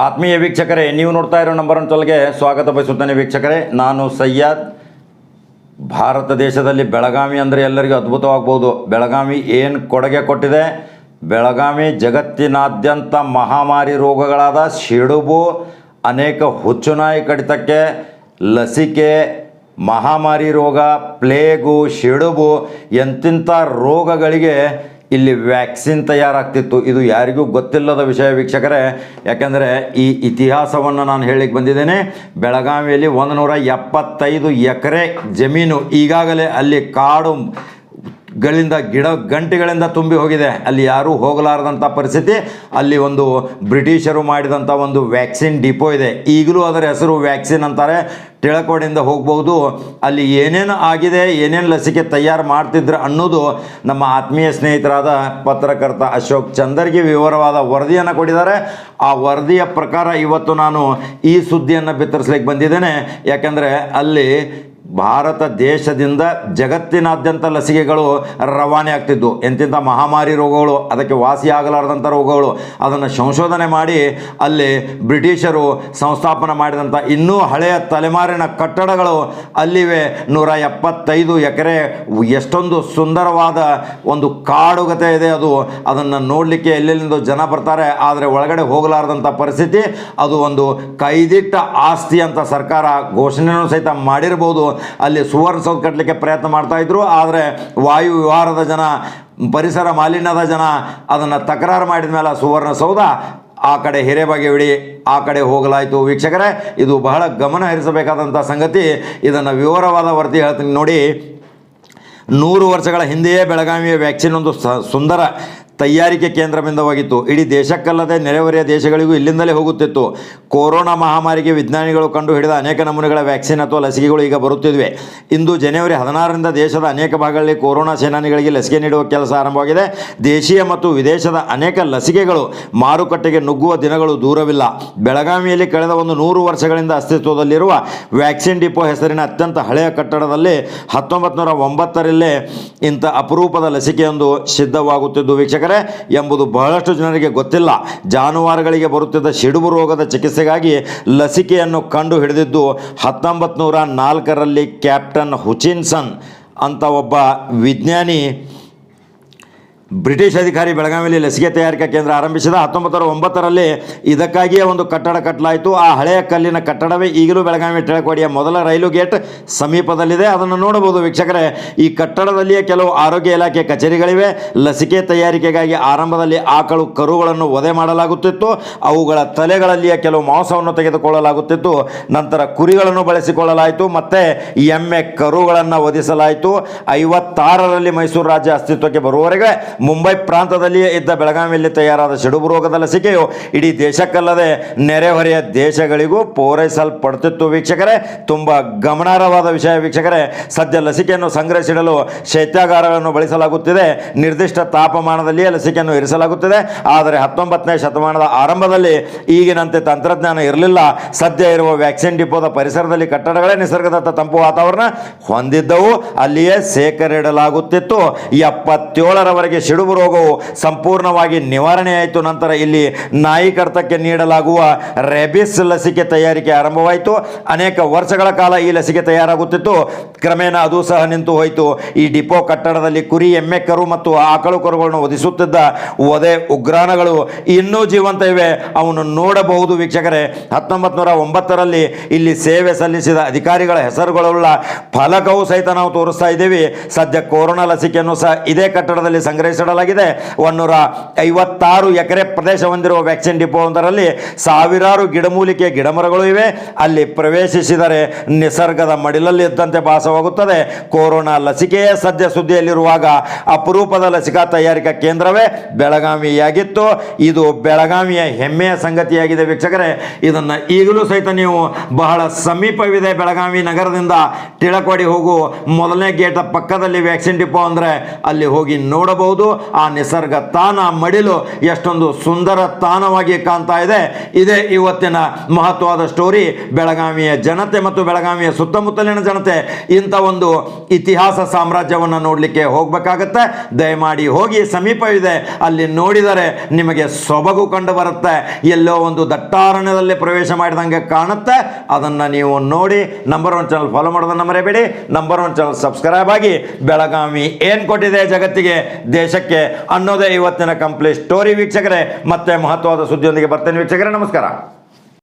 ಆತ್ಮೀಯ ವೀಕ್ಷಕರೇ, ನೀವು ನೋಡ್ತಾ ಇರೋ ನಂಬರ್ 12ಗೆ ಸ್ವಾಗತ ಬಯಸುತ್ತೇನೆ. ವೀಕ್ಷಕರೇ, ನಾನು ಸಯ್ಯದ್. ಭಾರತ ದೇಶದಲ್ಲಿ ಬೆಳಗಾವಿ ಅಂದರೆ ಎಲ್ಲರಿಗೂ ಅದ್ಭುತವಾಗ್ಬೋದು. ಬೆಳಗಾವಿ ಏನು ಕೊಡುಗೆ ಕೊಟ್ಟಿದೆ. ಬೆಳಗಾವಿ ಜಗತ್ತಿನಾದ್ಯಂತ ಮಹಾಮಾರಿ ರೋಗಗಳಾದ ಸಿಡುಬು, ಅನೇಕ ಹುಚ್ಚುನಾಯಿ ಕಡಿತಕ್ಕೆ ಲಸಿಕೆ, ಮಹಾಮಾರಿ ರೋಗ, ಪ್ಲೇಗು, ಸಿಡುಬು ಎಂತಿಂಥ ರೋಗಗಳಿಗೆ ಇಲ್ಲಿ ವ್ಯಾಕ್ಸಿನ್ ತಯಾರಾಗ್ತಿತ್ತು. ಇದು ಯಾರಿಗೂ ಗೊತ್ತಿಲ್ಲದ ವಿಷಯ ವೀಕ್ಷಕರೇ. ಯಾಕೆಂದರೆ ಈ ಇತಿಹಾಸವನ್ನು ನಾನು ಹೇಳಿಕ್ಕೆ ಬಂದಿದ್ದೇನೆ. ಬೆಳಗಾವಿಯಲ್ಲಿ 175 ಎಕರೆ ಜಮೀನು ಈಗಾಗಲೇ ಅಲ್ಲಿ ಗಂಟೆಗಳಿಂದ ತುಂಬಿ ಹೋಗಿದೆ. ಅಲ್ಲಿ ಯಾರೂ ಹೋಗಲಾರದಂಥ ಪರಿಸ್ಥಿತಿ. ಅಲ್ಲಿ ಒಂದು ಬ್ರಿಟಿಷರು ಮಾಡಿದಂಥ ಒಂದು ವ್ಯಾಕ್ಸಿನ್ ಡಿಪೋ ಇದೆ. ಈಗಲೂ ಅದರ ಹೆಸರು ವ್ಯಾಕ್ಸಿನ್ ಅಂತಾರೆ. ತಿಳಕೋಡಿಂದ ಹೋಗ್ಬೋದು. ಅಲ್ಲಿ ಏನೇನು ಆಗಿದೆ, ಏನೇನು ಲಸಿಕೆ ತಯಾರು ಮಾಡ್ತಿದ್ರು ಅನ್ನೋದು ನಮ್ಮ ಆತ್ಮೀಯ ಸ್ನೇಹಿತರಾದ ಪತ್ರಕರ್ತ ಅಶೋಕ್ ಚಂದರ್ಗಿ ವಿವರವಾದ ವರದಿಯನ್ನು ಕೊಟ್ಟಿದ್ದಾರೆ. ಆ ವರದಿಯ ಪ್ರಕಾರ ಇವತ್ತು ನಾನು ಈ ಸುದ್ದಿಯನ್ನು ಬಿತ್ತರಿಸ್ಲಿಕ್ಕೆ ಬಂದಿದ್ದೇನೆ. ಯಾಕೆಂದರೆ ಅಲ್ಲಿ ಭಾರತ ದೇಶದಿಂದ ಜಗತ್ತಿನಾದ್ಯಂತ ಲಸಿಕೆಗಳು ರವಾನೆ ಆಗ್ತಿದ್ದು. ಎಂತಿಂಥ ಮಹಾಮಾರಿ ರೋಗಗಳು, ಅದಕ್ಕೆ ವಾಸಿಯಾಗಲಾರದಂಥ ರೋಗಗಳು, ಅದನ್ನು ಸಂಶೋಧನೆ ಮಾಡಿ ಅಲ್ಲಿ ಬ್ರಿಟಿಷರು ಸಂಸ್ಥಾಪನೆ ಮಾಡಿದಂಥ ಇನ್ನೂ ಹಳೆಯ ತಲೆಮಾರಿನ ಕಟ್ಟಡಗಳು ಅಲ್ಲಿವೆ. 175 ಎಕರೆ. ಎಷ್ಟೊಂದು ಸುಂದರವಾದ ಒಂದು ಕಾಡುಗತೆ ಇದೆ ಅದು. ಅದನ್ನು ನೋಡಲಿಕ್ಕೆ ಎಲ್ಲೆಲ್ಲಿಂದ ಜನ ಬರ್ತಾರೆ. ಆದರೆ ಒಳಗಡೆ ಹೋಗಲಾರದಂಥ ಪರಿಸ್ಥಿತಿ. ಅದು ಒಂದು ಕೈದಿಟ್ಟ ಆಸ್ತಿ ಅಂತ ಸರ್ಕಾರ ಘೋಷಣೆಯೂ ಸಹಿತ ಮಾಡಿರ್ಬೋದು. ಅಲ್ಲಿ ಸುವರ್ಣಸೌಧ ಕಟ್ಟಲಿಕ್ಕೆ ಪ್ರಯತ್ನ ಮಾಡ್ತಾಯಿದ್ರು. ಆದರೆ ವಾಯು ವಿಹಾರದ ಜನ, ಪರಿಸರ ಮಾಲಿನ್ಯದ ಜನ ಅದನ್ನು ತಕರಾರು ಮಾಡಿದ ಮೇಲೆ ಸುವರ್ಣಸೌಧ ಆ ಕಡೆ ಹಿರೇಬಾಗೇವಾಡಿ ಆ ಕಡೆ ಹೋಗಲಾಯಿತು. ವೀಕ್ಷಕರೇ, ಇದು ಬಹಳ ಗಮನ ಹರಿಸಬೇಕಾದಂಥ ಸಂಗತಿ. ಇದನ್ನು ವಿವರವಾದ ವರದಿ ಹೇಳ್ತೀನಿ ನೋಡಿ. 100 ವರ್ಷಗಳ ಹಿಂದೆಯೇ ಬೆಳಗಾವಿಯ ವ್ಯಾಕ್ಸಿನ್ ಒಂದು ಸುಂದರ ತಯಾರಿಕೆ ಕೇಂದ್ರಬಿಂದವಾಗಿತ್ತು. ಇಡೀ ದೇಶಕ್ಕಲ್ಲದೆ ನೆರೆಹೊರೆಯ ದೇಶಗಳಿಗೂ ಇಲ್ಲಿಂದಲೇ ಹೋಗುತ್ತಿತ್ತು. ಕೊರೋನಾ ಮಹಾಮಾರಿಗೆ ವಿಜ್ಞಾನಿಗಳು ಕಂಡು ಹಿಡಿದ ಅನೇಕ ನಮೂನೆಗಳ ವ್ಯಾಕ್ಸಿನ್ ಅಥವಾ ಲಸಿಕೆಗಳು ಈಗ ಬರುತ್ತಿವೆ. ಇಂದು ಜನವರಿ 16ರಿಂದ ದೇಶದ ಅನೇಕ ಭಾಗಗಳಲ್ಲಿ ಕೊರೋನಾ ಸೇನಾನಿಗಳಿಗೆ ಲಸಿಕೆ ನೀಡುವ ಕೆಲಸ ಆರಂಭವಾಗಿದೆ. ದೇಶೀಯ ಮತ್ತು ವಿದೇಶದ ಅನೇಕ ಲಸಿಕೆಗಳು ಮಾರುಕಟ್ಟೆಗೆ ನುಗ್ಗುವ ದಿನಗಳು ದೂರವಿಲ್ಲ. ಬೆಳಗಾವಿಯಲ್ಲಿ ಕಳೆದ 100 ವರ್ಷಗಳಿಂದ ಅಸ್ತಿತ್ವದಲ್ಲಿರುವ ವ್ಯಾಕ್ಸಿನ್ ಡಿಪೋ ಹೆಸರಿನ ಅತ್ಯಂತ ಹಳೆಯ ಕಟ್ಟಡದಲ್ಲಿ 1909ರಲ್ಲೇ ಇಂಥ ಅಪರೂಪದ ಲಸಿಕೆಯೊಂದು ಸಿದ್ಧವಾಗುತ್ತಿದ್ದು ವೀಕ್ಷಕರೇ, ಎಂಬುದು ಬಹಳಷ್ಟು ಜನರಿಗೆ ಗೊತ್ತಿಲ್ಲ. ಜಾನುವಾರುಗಳಿಗೆ ಬರುತ್ತಿದ್ದ ಸಿಡುಬು ರೋಗದ ಚಿಕಿತ್ಸೆಗಾಗಿ ಲಸಿಕೆಯನ್ನು ಕಂಡು ಹಿಡಿದಿದ್ದು 1904ರಲ್ಲಿ ಕ್ಯಾಪ್ಟನ್ ಹುಚಿನ್ಸನ್ ಅಂತ ಒಬ್ಬ ವಿಜ್ಞಾನಿ, ಬ್ರಿಟಿಷ್ ಅಧಿಕಾರಿ ಬೆಳಗಾವಿಯಲ್ಲಿ ಲಸಿಕೆ ತಯಾರಿಕಾ ಕೇಂದ್ರ ಆರಂಭಿಸಿದ. 1909ರಲ್ಲಿ ಇದಕ್ಕಾಗಿಯೇ ಒಂದು ಕಟ್ಟಡ ಕಟ್ಟಲಾಯಿತು. ಆ ಹಳೆಯ ಕಲ್ಲಿನ ಕಟ್ಟಡವೇ ಈಗಲೂ ಬೆಳಗಾವಿ ತಿಳಕೋಡಿಯ ಮೊದಲ ರೈಲು ಗೇಟ್ ಸಮೀಪದಲ್ಲಿದೆ. ಅದನ್ನು ನೋಡಬಹುದು ವೀಕ್ಷಕರೇ. ಈ ಕಟ್ಟಡದಲ್ಲಿಯೇ ಕೆಲವು ಆರೋಗ್ಯ ಇಲಾಖೆ ಕಚೇರಿಗಳಿವೆ. ಲಸಿಕೆ ತಯಾರಿಕೆಗಾಗಿ ಆರಂಭದಲ್ಲಿ ಆಕಳು ಕರುಗಳನ್ನು ವಧೆ ಮಾಡಲಾಗುತ್ತಿತ್ತು. ಅವುಗಳ ತಲೆಗಳಲ್ಲಿಯೇ ಕೆಲವು ಮಾಂಸವನ್ನು ತೆಗೆದುಕೊಳ್ಳಲಾಗುತ್ತಿತ್ತು. ನಂತರ ಕುರಿಗಳನ್ನು ಬಳಸಿಕೊಳ್ಳಲಾಯಿತು. ಮತ್ತು ಎಮ್ಮೆ ಕರುಗಳನ್ನು ವಧಿಸಲಾಯಿತು. 56ರಲ್ಲಿ ಮೈಸೂರು ರಾಜ್ಯ ಅಸ್ತಿತ್ವಕ್ಕೆ ಬರುವವರೆಗೆ ಮುಂಬೈ ಪ್ರಾಂತದಲ್ಲಿಯೇ ಇದ್ದ ಬೆಳಗಾವಿಯಲ್ಲಿ ತಯಾರಾದ ಸಿಡುಬು ರೋಗದ ಲಸಿಕೆಯು ಇಡೀ ದೇಶಕ್ಕಲ್ಲದೆ ನೆರೆಹೊರೆಯ ದೇಶಗಳಿಗೂ ಪೂರೈಸಲ್ಪಡುತ್ತಿತ್ತು. ವೀಕ್ಷಕರೇ, ತುಂಬ ಗಮನಾರ್ಹವಾದ ವಿಷಯ ವೀಕ್ಷಕರೇ. ಸದ್ಯ ಲಸಿಕೆಯನ್ನು ಸಂಗ್ರಹಿಸಿಡಲು ಶೈತ್ಯಾಗಾರಗಳನ್ನು ಬಳಸಲಾಗುತ್ತಿದೆ. ನಿರ್ದಿಷ್ಟ ತಾಪಮಾನದಲ್ಲಿಯೇ ಲಸಿಕೆಯನ್ನು ಇರಿಸಲಾಗುತ್ತಿದೆ. ಆದರೆ 19ನೇ ಶತಮಾನದ ಆರಂಭದಲ್ಲಿ ಈಗಿನಂತೆ ತಂತ್ರಜ್ಞಾನ ಇರಲಿಲ್ಲ. ಸದ್ಯ ಇರುವ ವ್ಯಾಕ್ಸಿನ್ ಡಿಪೋದ ಪರಿಸರದಲ್ಲಿ ಕಟ್ಟಡಗಳೇ ನಿಸರ್ಗದತ್ತ ತಂಪು ವಾತಾವರಣ ಹೊಂದಿದ್ದವು. ಅಲ್ಲಿಯೇ ಶೇಖರಿಡಲಾಗುತ್ತಿತ್ತು. 77ರವರೆಗೆ ಸಿಡುಬು ರೋಗವು ಸಂಪೂರ್ಣವಾಗಿ ನಿವಾರಣೆಯಾಯಿತು. ನಂತರ ಇಲ್ಲಿ ನಾಯಿ ಕಡಿತಕ್ಕೆ ನೀಡಲಾಗುವ ರೆಬಿಸ್ ಲಸಿಕೆ ತಯಾರಿಕೆ ಆರಂಭವಾಯಿತು. ಅನೇಕ ವರ್ಷಗಳ ಕಾಲ ಈ ಲಸಿಕೆ ತಯಾರಾಗುತ್ತಿತ್ತು. ಕ್ರಮೇಣ ಅದು ಸಹ ನಿಂತು ಹೋಯಿತು. ಈ ಡಿಪೋ ಕಟ್ಟಡದಲ್ಲಿ ಕುರಿ, ಎಮ್ಮೆ ಕರು ಮತ್ತು ಆಕಳು ಕರುಗಳನ್ನು ವಧಿಸುತ್ತಿದ್ದ ವಧೆ ಉಗ್ರಾಣಗಳು ಇನ್ನೂ ಜೀವಂತ ಇವೆ. ಅವನು ನೋಡಬಹುದು ವೀಕ್ಷಕರೇ. 1909ರಲ್ಲಿ ಇಲ್ಲಿ ಸೇವೆ ಸಲ್ಲಿಸಿದ ಅಧಿಕಾರಿಗಳ ಹೆಸರುಗಳುಳ್ಳ ಫಲಕವು ಸಹಿತ ನಾವು ತೋರಿಸ್ತಾ ಇದ್ದೀವಿ. ಸದ್ಯ ಕೊರೋನಾ ಲಸಿಕೆಯನ್ನು ಸಹ ಇದೇ ಕಟ್ಟಡದಲ್ಲಿ ಸಂಗ್ರಹಿಸಿಡಲಾಗಿದೆ. 156 ಎಕರೆ ಪ್ರದೇಶ ಹೊಂದಿರುವ ವ್ಯಾಕ್ಸಿನ್ ಡಿಪೋ ಒಂದರಲ್ಲಿ ಸಾವಿರಾರು ಗಿಡಮೂಲಿಕೆ ಗಿಡಮರಗಳು ಇವೆ. ಅಲ್ಲಿ ಪ್ರವೇಶಿಸಿದರೆ ನಿಸರ್ಗದ ಮಡಿಲಲ್ಲಿ ಇದ್ದಂತೆ ಭಾಸವಾಗುತ್ತದೆ. ಕೊರೋನಾ ಲಸಿಕೆಯೇ ಸದ್ಯ ಸುದ್ದಿಯಲ್ಲಿರುವಾಗ ಅಪರೂಪದ ಲಸಿಕಾ ತಯಾರಿಕಾ ಕೇಂದ್ರವೇ ಬೆಳಗಾವಿಯಾಗಿತ್ತು. ಇದು ಬೆಳಗಾವಿಯ ಹೆಮ್ಮೆಯ ಸಂಗತಿಯಾಗಿದೆ ವೀಕ್ಷಕರೇ. ಇದನ್ನು ಈಗಲೂ ಸಹಿತ ನೀವು ಬಹಳ ಸಮೀಪವಿದೆ. ಬೆಳಗಾವಿ ನಗರದಿಂದ ತಿಳಕೋಡಿ ಹೋಗು ಮೊದಲನೇ ಗೇಟ್ ಪಕ್ಕದಲ್ಲಿ ವ್ಯಾಕ್ಸಿನ್ ಡಿಪೋ ಅಂದರೆ ಅಲ್ಲಿ ಹೋಗಿ ನೋಡಬಹುದು. ನೋಡ್ಬೋದು. ಆ ನಿಸರ್ಗ ತಾಣ ಮಡಿಲು ಎಷ್ಟೊಂದು ಸುಂದರ ತಾಣವಾಗಿ ಕಾಣ್ತಾ ಇದೆ. ಇದೇ ಇವತ್ತಿನ ಮಹತ್ವದ ಸ್ಟೋರಿ. ಬೆಳಗಾವಿಯ ಜನತೆ ಮತ್ತು ಬೆಳಗಾವಿಯ ಸುತ್ತಮುತ್ತಲಿನ ಜನತೆ ಇಂಥ ಒಂದು ಇತಿಹಾಸ ಸಾಮ್ರಾಜ್ಯವನ್ನು ನೋಡಲಿಕ್ಕೆ ಹೋಗಬೇಕಾಗತ್ತೆ. ದಯಮಾಡಿ ಹೋಗಿ, ಸಮೀಪವಿದೆ, ಅಲ್ಲಿ ನೋಡಿದರೆ ನಿಮಗೆ ಸೊಬಗು ಕಂಡು ಬರುತ್ತೆ. ಎಲ್ಲೋ ಒಂದು ದಟ್ಟಾರಣ್ಯದಲ್ಲಿ ಪ್ರವೇಶ ಮಾಡಿದಂಗೆ ಕಾಣುತ್ತೆ. ಅದನ್ನು ನೀವು ನೋಡಿ. ನಂಬರ್ 1 ಚಾನಲ್ ಫಾಲೋ ಮಾಡೋದನ್ನು ಮರೆಯಬೇಡಿ. ನಂಬರ್ 1 ಚಾನಲ್ ಸಬ್ಸ್ಕ್ರೈಬ್ ಆಗಿ ಬೆಳಗಾವಿ ಏನು ಕೊಟ್ಟಿದೆ ಜಗತ್ತಿಗೆ, ದೇಶಕ್ಕೆ ಅನ್ನೋದೇ ಇವತ್ತಿನ ಕಂಪ್ಲೀಟ್ ಸ್ಟೋರಿ. ವೀಕ್ಷಕರೇ, ಮತ್ತೆ ಮಹತ್ವದ ಸುದ್ದಿಯೊಂದಿಗೆ ಬರ್ತೇನೆ ವೀಕ್ಷಕರೇ. ನಮಸ್ಕಾರ.